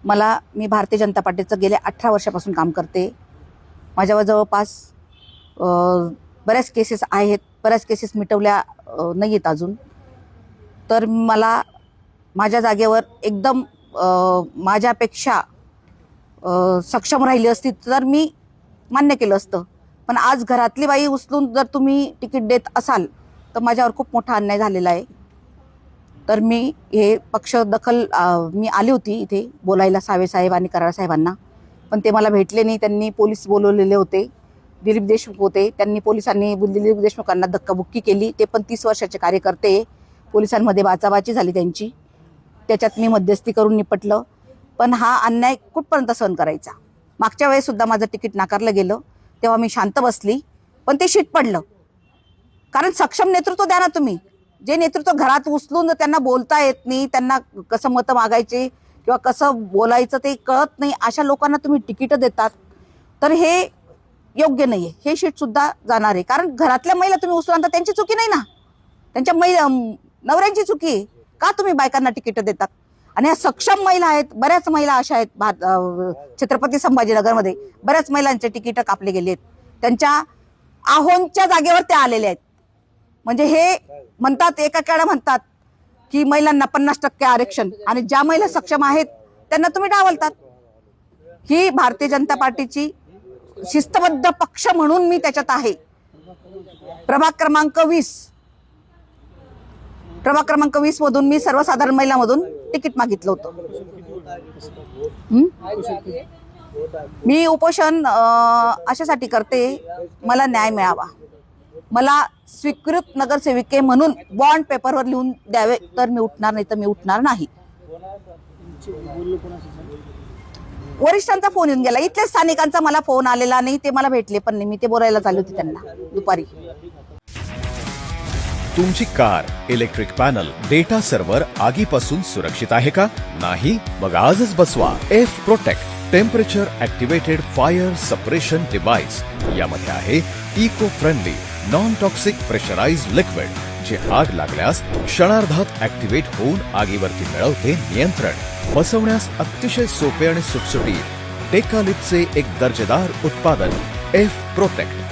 मी भारतीय जनता पार्टीचं गेल्या 18 वर्षापासून काम करते. माझ्यावर जवळपास बऱ्याच केसेस आहेत. बऱ्याच केसेस मिटवल्या नाही आहेत अजून. तर मला माझ्या जागेवर एकदम माझ्यापेक्षा सक्षम राहिली असती तर मी मान्य केलं असतं. पण आज घरातली बाई उचलून जर तुम्ही तिकीट देत असाल तर माझ्यावर खूप मोठा अन्याय झालेला आहे. तर मी हे पक्ष दखल मी आली होती इथे बोलायला सावे साहेब आणि कराड साहेबांना, पण ते मला भेटले नाही. त्यांनी पोलीस बोलवलेले होते, दिलीप देशमुख होते. त्यांनी पोलिसांनी दिलीप देशमुखांना धक्काबुक्की केली. ते पण 30 वर्षाचे कार्यकर्ते. पोलिसांमध्ये बाचाबाची झाली त्यांची, त्याच्यात मी मध्यस्थी करून निपटलं. पण हा अन्याय कुठपर्यंत सहन करायचा. मागच्या वेळेस सुद्धा माझं तिकीट नाकारलं गेलं, तेव्हा मी शांत बसली, पण ते शीट पडलं. कारण सक्षम नेतृत्व द्या ना तुम्ही. जे नेतृत्व घरात उचलून त्यांना बोलता येत नाही, त्यांना कसं मतं मागायचे किंवा कसं बोलायचं ते कळत नाही, अशा लोकांना तुम्ही तिकीट देतात, तर हे योग्य नाहीये. हे शीट सुद्धा जाणार आहे. कारण घरातल्या महिला तुम्ही उचलून आणता, त्यांची चुकी नाही ना, त्यांच्या नवऱ्यांची चुकी आहे. का तुम्ही बायकांना तिकीट देतात? आणि ह्या सक्षम महिला आहेत, बऱ्याच महिला अशा आहेत. छत्रपती संभाजीनगरमध्ये बऱ्याच महिलांचे तिकीट कापले गेले आहेत. त्यांच्या आहोंच्या जागेवर ते आलेले आहेत. म्हणजे हे म्हणतात, एकाकडे म्हणतात की महिलांना 50% आरक्षण, आणि ज्या महिला सक्षम आहेत त्यांना तुम्ही डावलतात. ही भारतीय जनता पार्टीची शिस्तबद्ध पक्ष म्हणून मी त्याच्यात आहे. प्रभाग क्रमांक 20 मधून मी सर्वसाधारण महिलामधून तिकीट मागितलं होतं. मी उपोषण अशासाठी करते, मला न्याय मिळावा. मला स्वीकृत नगरसेविके म्हणून बॉन्ड पेपरवर लिहून द्यावे, तर मी उठणार, नाही तर मी उठणार नाही. वरिष्ठांचा फोन येऊन गेला, इथल्या स्थानिकांचा मला फोन आलेला नाही. ते मला भेटले पण नाही. मी ते बोलायला चालू होती त्यांना दुपारी. तुमची car, electric panel, data server आगीपासून सुरक्षित आहे का? नाही? मग आजच बसवा F protect temperature activated fire suppression device. यामध्ये आहे eco friendly non toxic pressurised liquid, जे आग लागल्यास क्षणार्धात ऍक्टिव्हेट होऊन आगीवरती मिळवते नियंत्रण. बसवण्यास अतिशय सोपे आणि सुटसुटीत टेकालिपचे एक दर्जेदार उत्पादन एफ प्रोटेक्ट.